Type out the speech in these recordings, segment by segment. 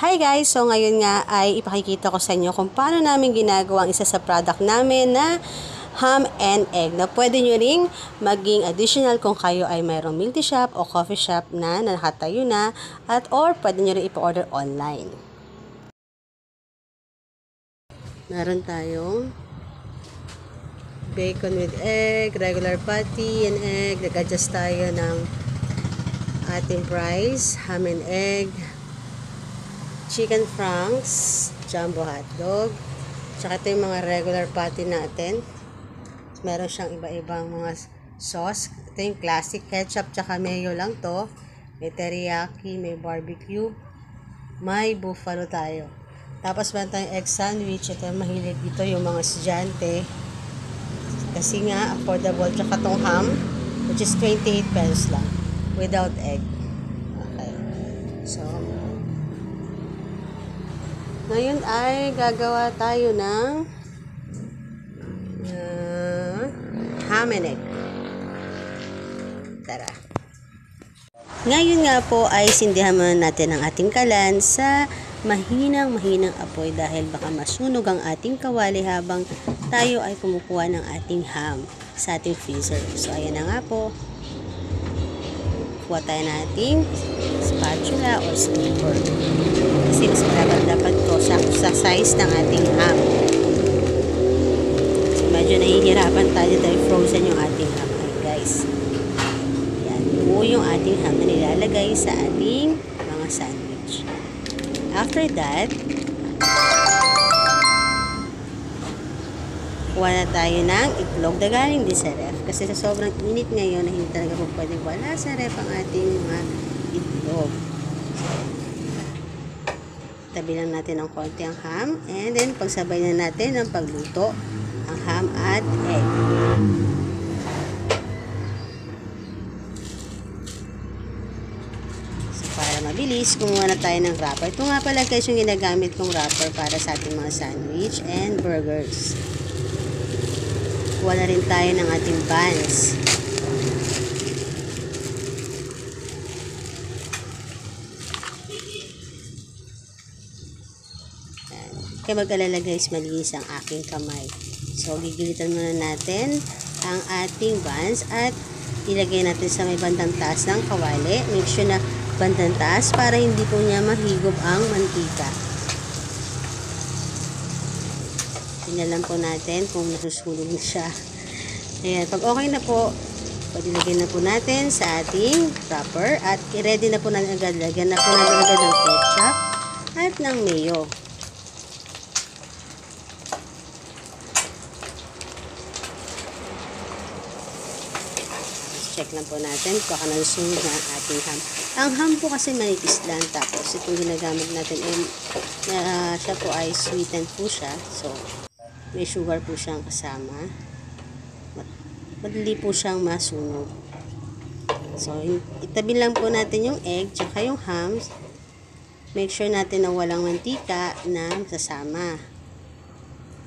Hi guys! So ngayon nga ay ipakikita ko sa inyo kung paano namin ginagawa ang isa sa product namin na ham and egg na pwede nyo ring maging additional kung kayo ay mayroong milk tea shop o coffee shop na nakatayo na at or pwede nyo ring ipa-order online. Meron tayong bacon with egg, regular patty and egg. Nag-adjust tayo ng ating price, ham and egg, chicken franks, jumbo hotdog, tsaka ito yung mga regular patty natin. Meron siyang iba-ibang mga sauce. Ito yung classic ketchup tsaka mayo lang to. May teriyaki, may barbecue, may buffalo tayo. Tapos meron tayong egg sandwich. Ito yung mahilig dito yung mga estudyante. Kasi nga affordable. Tsaka tong ham, which is 28 pesos lang. Without egg. Okay. So, ngayon ay gagawa tayo ng ham and egg. Tara. Ngayon nga po ay sindihan muna natin ang ating kalan sa mahinang apoy dahil baka masunog ang ating kawali habang tayo ay kumukuha ng ating ham sa ating freezer. So ayan na nga po. Kuha tayo ng ating spatula or scraper. Kasi mas malaban dapat to sa size ng ating ham. So, medyo nahihirapan tayo dahil frozen yung ating ham. Ay, guys. Yan. Buo yung ating ham na nilalagay sa ating mga sandwich. After that, kuha na tayo ng itlog na galing din sa ref. Kasi sa sobrang init ngayon na hindi talaga po pwedeng wala sa ref ang ating mga itlog. Tabi lang natin ng konti ang ham. And then, pagsabay na natin ang pagluto ang ham at egg. So, para mabilis, kumuha na tayo ng wrapper. Ito nga pala guys yung ginagamit kong wrapper para sa ating mga sandwich and burgers. Kuha na rin tayo ng ating buns. Kaya mag-alala guys, malinis ang aking kamay. So, gigilitan muna natin ang ating buns at ilagay natin sa may bandang taas ng kawali. Make sure na bandang taas para hindi po niya mahigop ang mantika. Tingnan lang po natin kung nasusunog na siya. Ayan, pag okay na po, pagilagay na po natin sa ating wrapper at i-ready na po natin agad. Lagyan na po natin agad ng ketchup at ng mayo. Check lang po natin kung ano sunog na ang ating ham. Ang ham po kasi manipis lang. Tapos itong ginagamit natin siya po ay sweetened po siya. So, may sugar po siyang kasama. Madali po siyang masunog. So, itabi lang po natin yung egg tsaka yung ham. Make sure natin na walang mantika na sasama.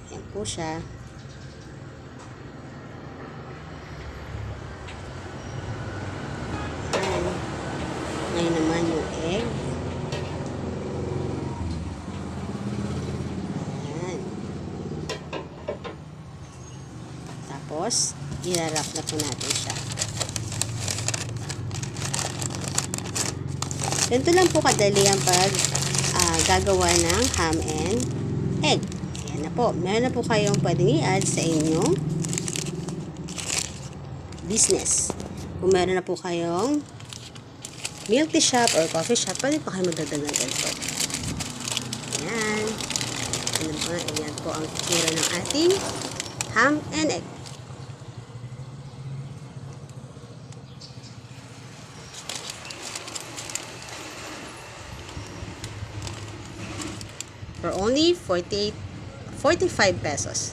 Ayan po siya. Ngayon naman yung egg. Ayan. Tapos, ilarap na po natin siya. Ganito lang po kadali ang gagawa ng ham and egg. Ayan na po. Meron na po kayong pwedeng i-add sa inyong business. Kung meron na po kayong milk tea shop or coffee shop, pwede pa kayo magdadagdag ganito. Ayan. Ayan po ang tsura ng ating ham and egg. For only 45 pesos.